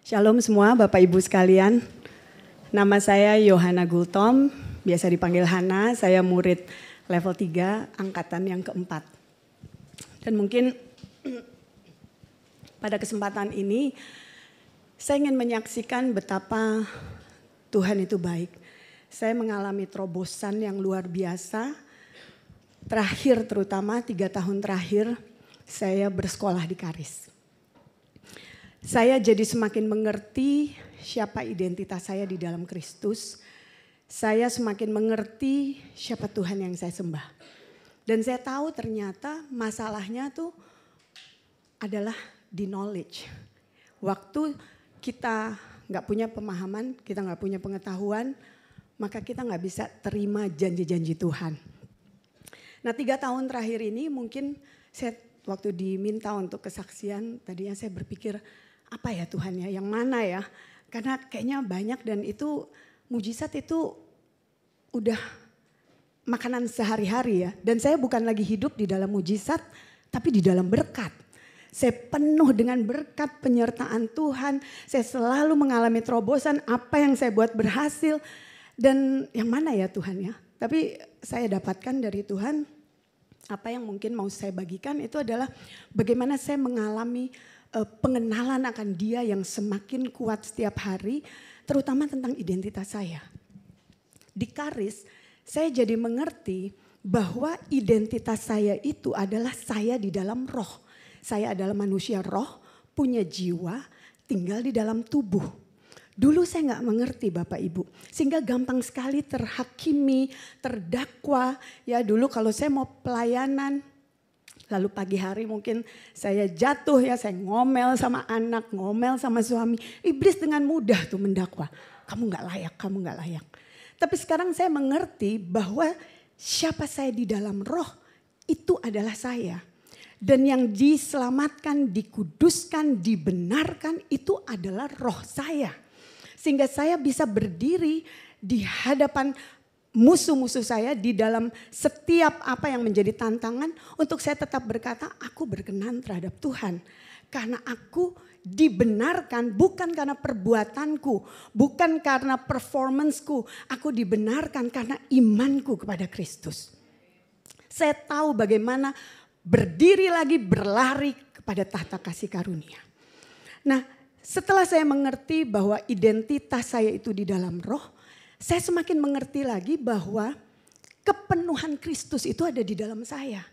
Shalom semua Bapak Ibu sekalian. Nama saya Yohana Gultom, biasa dipanggil Hana. Saya murid level 3 angkatan yang keempat. Dan mungkin pada kesempatan ini saya ingin menyaksikan betapa Tuhan itu baik. Saya mengalami terobosan yang luar biasa. Terakhir terutama 3 tahun terakhir saya bersekolah di Karis. Saya jadi semakin mengerti siapa identitas saya di dalam Kristus. Saya semakin mengerti siapa Tuhan yang saya sembah. Dan saya tahu ternyata masalahnya tuh adalah di knowledge. Waktu kita gak punya pemahaman, kita gak punya pengetahuan, maka kita gak bisa terima janji-janji Tuhan. Nah 3 tahun terakhir ini mungkin saya waktu diminta untuk kesaksian, tadinya saya berpikir, apa ya Tuhan ya, yang mana ya? Karena kayaknya banyak dan itu mujizat itu udah makanan sehari-hari ya. Dan saya bukan lagi hidup di dalam mujizat, tapi di dalam berkat. Saya penuh dengan berkat penyertaan Tuhan. Saya selalu mengalami terobosan, apa yang saya buat berhasil. Dan yang mana ya Tuhan ya? Tapi saya dapatkan dari Tuhan, apa yang mungkin mau saya bagikan itu adalah bagaimana saya mengalami pengenalan akan Dia yang semakin kuat setiap hari, terutama tentang identitas saya. Di Karis, saya jadi mengerti bahwa identitas saya itu adalah saya di dalam roh. Saya adalah manusia roh, punya jiwa, tinggal di dalam tubuh. Dulu saya gak mengerti Bapak Ibu, sehingga gampang sekali terhakimi, terdakwa. Ya dulu kalau saya mau pelayanan, lalu pagi hari mungkin saya jatuh ya, saya ngomel sama anak, ngomel sama suami. Iblis dengan mudah tuh mendakwa, kamu gak layak, kamu gak layak. Tapi sekarang saya mengerti bahwa siapa saya di dalam roh itu adalah saya. Dan yang diselamatkan, dikuduskan, dibenarkan itu adalah roh saya. Sehingga saya bisa berdiri di hadapan musuh-musuh saya di dalam setiap apa yang menjadi tantangan untuk saya tetap berkata aku berkenan terhadap Tuhan. Karena aku dibenarkan bukan karena perbuatanku, bukan karena performanceku. Aku dibenarkan karena imanku kepada Kristus. Saya tahu bagaimana berdiri lagi berlari kepada tahta kasih karunia. Nah setelah saya mengerti bahwa identitas saya itu di dalam roh, saya semakin mengerti lagi bahwa kepenuhan Kristus itu ada di dalam saya.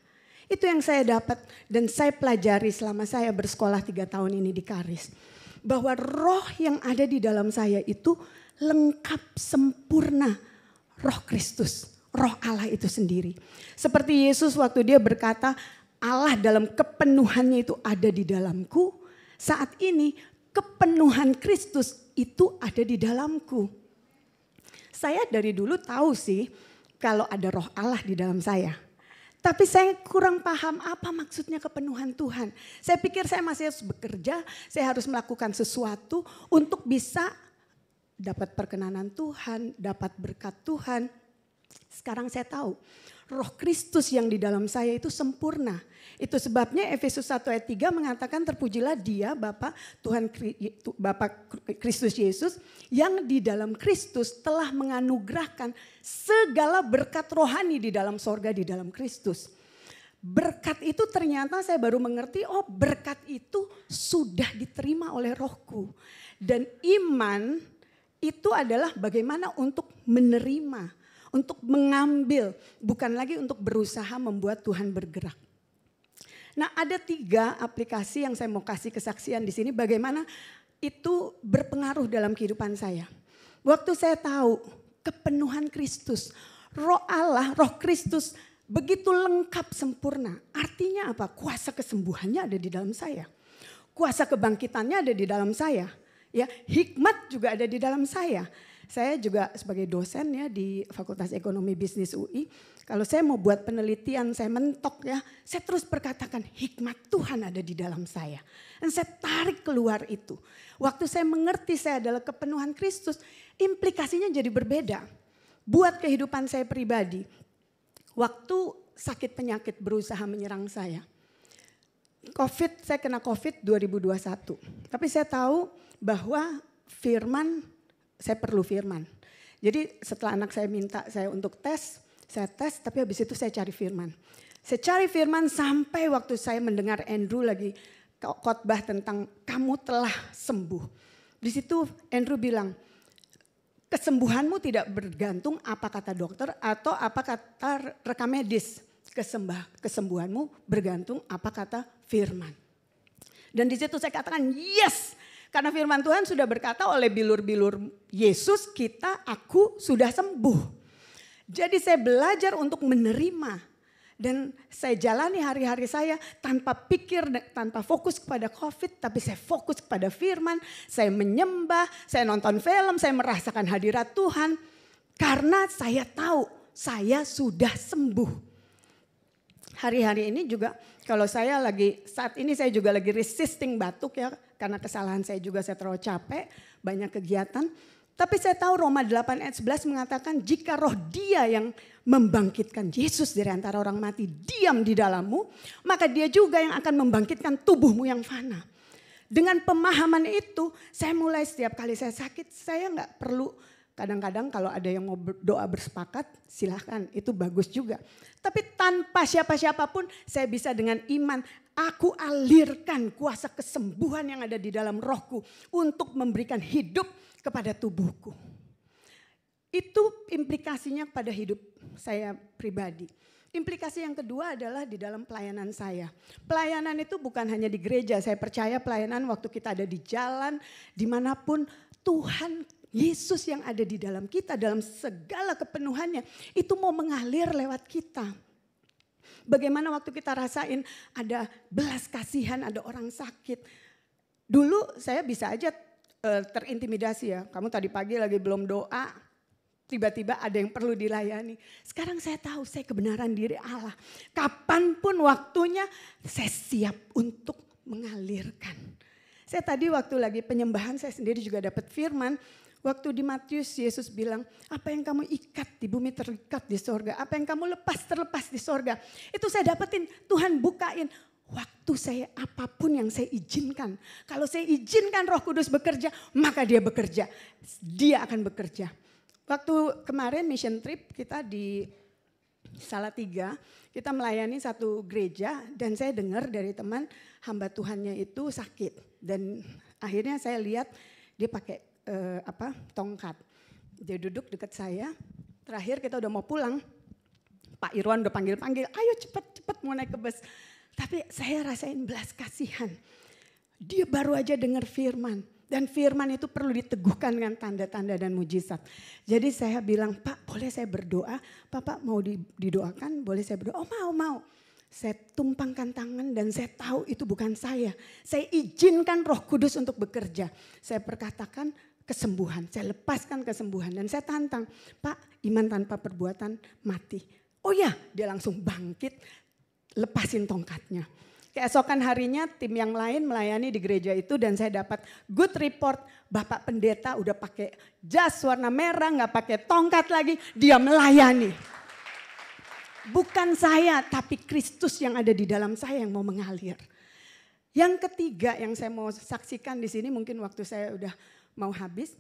Itu yang saya dapat dan saya pelajari selama saya bersekolah 3 tahun ini di Karis. Bahwa roh yang ada di dalam saya itu lengkap sempurna roh Kristus. Roh Allah itu sendiri. Seperti Yesus waktu dia berkata Allah dalam kepenuhannya itu ada di dalamku. Saat ini kepenuhan Kristus itu ada di dalamku. Saya dari dulu tahu sih kalau ada roh Allah di dalam saya. Tapi saya kurang paham apa maksudnya kepenuhan Tuhan. Saya pikir saya masih harus bekerja, saya harus melakukan sesuatu untuk bisa dapat perkenanan Tuhan, dapat berkat Tuhan. Sekarang saya tahu roh Kristus yang di dalam saya itu sempurna. Itu sebabnya Efesus 1 ayat 3 mengatakan terpujilah Dia Bapa Tuhan Bapa Kristus Yesus yang di dalam Kristus telah menganugerahkan segala berkat rohani di dalam sorga di dalam Kristus. Berkat itu ternyata saya baru mengerti berkat itu sudah diterima oleh rohku. Dan iman itu adalah bagaimana untuk menerima, untuk mengambil, bukan lagi untuk berusaha membuat Tuhan bergerak. Nah ada 3 aplikasi yang saya mau kasih kesaksian di sini bagaimana itu berpengaruh dalam kehidupan saya. Waktu saya tahu kepenuhan Kristus, roh Allah, roh Kristus begitu lengkap sempurna. Artinya apa? Kuasa kesembuhannya ada di dalam saya. Kuasa kebangkitannya ada di dalam saya. Ya, hikmat juga ada di dalam saya. Saya juga sebagai dosen ya di Fakultas Ekonomi Bisnis UI. Kalau saya mau buat penelitian, saya mentok ya. Saya terus berkatakan hikmat Tuhan ada di dalam saya. Dan saya tarik keluar itu. Waktu saya mengerti saya adalah kepenuhan Kristus, implikasinya jadi berbeda. Buat kehidupan saya pribadi. Waktu sakit penyakit berusaha menyerang saya. saya kena COVID 2021. Tapi saya tahu bahwa firman, saya perlu firman. Jadi setelah anak saya minta saya untuk tes, saya tes, tapi habis itu saya cari firman. Saya cari firman sampai waktu saya mendengar Andrew lagi khotbah tentang kamu telah sembuh. Di situ Andrew bilang, kesembuhanmu tidak bergantung apa kata dokter atau apa kata rekam medis. Kesembuhanmu bergantung apa kata firman. Dan di situ saya katakan yes, karena firman Tuhan sudah berkata oleh bilur-bilur Yesus, aku sudah sembuh. Jadi saya belajar untuk menerima. Dan saya jalani hari-hari saya tanpa pikir, tanpa fokus kepada COVID. Tapi saya fokus kepada firman, saya menyembah, saya nonton film, saya merasakan hadirat Tuhan. Karena saya tahu saya sudah sembuh. Hari-hari ini juga kalau saat ini saya juga lagi resisting batuk ya. Karena kesalahan saya juga, saya terlalu capek, banyak kegiatan. Tapi saya tahu Roma 8 ayat 11 mengatakan jika roh Dia yang membangkitkan Yesus dari antara orang mati diam di dalammu, maka Dia juga yang akan membangkitkan tubuhmu yang fana. Dengan pemahaman itu saya mulai setiap kali saya sakit, saya nggak perlu, kadang-kadang kalau ada yang mau doa bersepakat silahkan, itu bagus juga. Tapi tanpa siapa-siapa pun saya bisa dengan iman, aku alirkan kuasa kesembuhan yang ada di dalam rohku untuk memberikan hidup kepada tubuhku. Itu implikasinya pada hidup saya pribadi. Implikasi yang kedua adalah di dalam pelayanan saya. Pelayanan itu bukan hanya di gereja, saya percaya pelayanan waktu kita ada di jalan, dimanapun Tuhan Yesus yang ada di dalam kita, dalam segala kepenuhannya, itu mau mengalir lewat kita. Bagaimana waktu kita rasain ada belas kasihan, ada orang sakit. Dulu saya bisa aja terintimidasi ya, kamu tadi pagi lagi belum doa, tiba-tiba ada yang perlu dilayani. Sekarang saya tahu saya kebenaran diri Allah. Kapanpun waktunya saya siap untuk mengalirkan. Saya tadi waktu lagi penyembahan saya sendiri juga dapat firman. Waktu di Matius Yesus bilang, apa yang kamu ikat di bumi terikat di sorga. Apa yang kamu lepas terlepas di sorga. Itu saya dapetin, Tuhan bukain. Waktu saya apapun yang saya izinkan. Kalau saya izinkan Roh Kudus bekerja, maka Dia bekerja. Dia akan bekerja. Waktu kemarin mission trip kita di Salatiga, kita melayani satu gereja dan saya dengar dari teman hamba Tuhannya itu sakit. Dan akhirnya saya lihat dia pakai tongkat. Dia duduk dekat saya. Terakhir kita udah mau pulang. Pak Irwan udah panggil-panggil, ayo cepet mau naik ke bus. Tapi saya rasain belas kasihan. Dia baru aja dengar firman. Dan firman itu perlu diteguhkan dengan tanda-tanda dan mujizat. Jadi saya bilang, Pak boleh saya berdoa? Pak mau didoakan? Boleh saya berdoa? Oh mau. Saya tumpangkan tangan dan saya tahu itu bukan saya. Saya izinkan Roh Kudus untuk bekerja. Saya perkatakan kesembuhan, saya lepaskan kesembuhan dan saya tantang, Pak iman tanpa perbuatan mati. Oh ya, dia langsung bangkit, lepasin tongkatnya. Keesokan harinya tim yang lain melayani di gereja itu dan saya dapat good report. Bapak pendeta udah pakai jas warna merah, gak pakai tongkat lagi, dia melayani. Bukan saya, tapi Kristus yang ada di dalam saya yang mau mengalir. Yang ketiga yang saya mau saksikan di sini, mungkin waktu saya udah mau habis.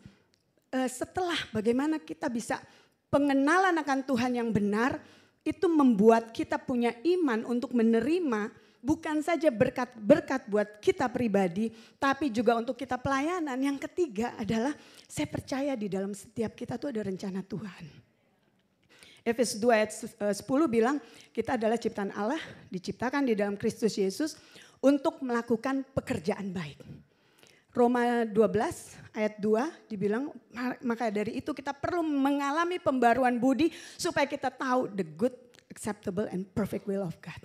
Setelah bagaimana kita bisa pengenalan akan Tuhan yang benar, itu membuat kita punya iman untuk menerima bukan saja berkat-berkat buat kita pribadi, tapi juga untuk kita pelayanan. Yang ketiga adalah saya percaya di dalam setiap kita tuh ada rencana Tuhan. Efesus 2 ayat 10 bilang kita adalah ciptaan Allah, diciptakan di dalam Kristus Yesus untuk melakukan pekerjaan baik. Roma 12 ayat 2 dibilang, maka dari itu kita perlu mengalami pembaruan budi supaya kita tahu the good, acceptable and perfect will of God.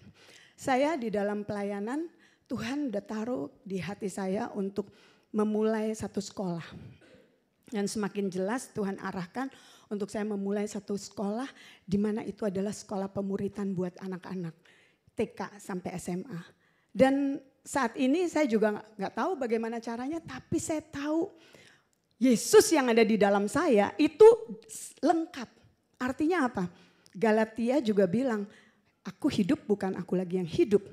Saya di dalam pelayanan, Tuhan udah taruh di hati saya untuk memulai satu sekolah. Dan semakin jelas Tuhan arahkan untuk saya memulai satu sekolah di mana itu adalah sekolah pemuritan buat anak-anak TK sampai SMA. Dan saat ini saya juga nggak tahu bagaimana caranya, tapi saya tahu Yesus yang ada di dalam saya itu lengkap. Artinya apa? Galatia juga bilang, aku hidup bukan aku lagi yang hidup,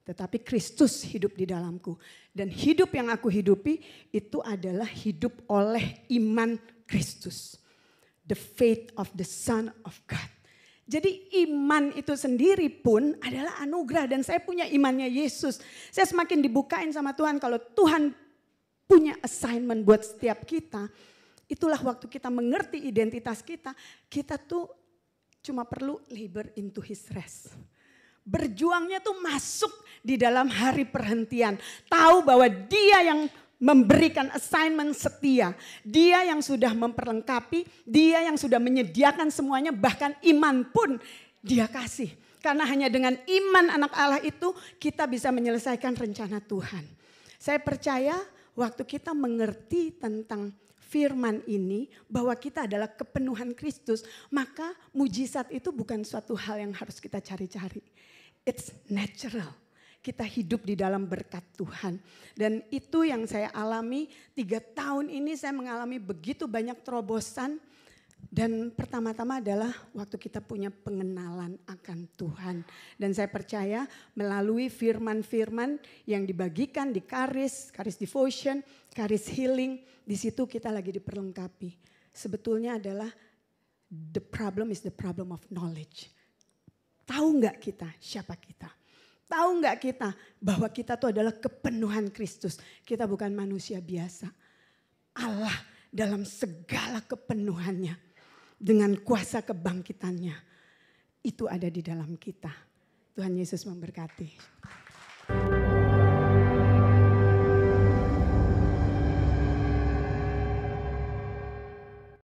tetapi Kristus hidup di dalamku. Dan hidup yang aku hidupi itu adalah hidup oleh iman Kristus. The faith of the Son of God. Jadi iman itu sendiri pun adalah anugerah dan saya punya imannya Yesus. Saya semakin dibukain sama Tuhan kalau Tuhan punya assignment buat setiap kita. Itulah waktu kita mengerti identitas kita, kita tuh cuma perlu labor into his rest. Berjuangnya tuh masuk di dalam hari perhentian. Tahu bahwa dia yang memberikan assignment setia. Dia yang sudah memperlengkapi, dia yang sudah menyediakan semuanya, bahkan iman pun dia kasih. Karena hanya dengan iman anak Allah itu kita bisa menyelesaikan rencana Tuhan. Saya percaya waktu kita mengerti tentang firman ini bahwa kita adalah kepenuhan Kristus, maka mujizat itu bukan suatu hal yang harus kita cari-cari. It's natural. Kita hidup di dalam berkat Tuhan. Dan itu yang saya alami 3 tahun ini saya mengalami begitu banyak terobosan. Dan pertama-tama adalah waktu kita punya pengenalan akan Tuhan. Dan saya percaya melalui firman-firman yang dibagikan di Karis Devotion, Karis Healing. Di situ kita lagi diperlengkapi. Sebetulnya adalah the problem is the problem of knowledge. Tahu nggak kita siapa kita? Tahu nggak kita bahwa kita tuh adalah kepenuhan Kristus. Kita bukan manusia biasa. Allah dalam segala kepenuhannya. Dengan kuasa kebangkitannya. Itu ada di dalam kita. Tuhan Yesus memberkati.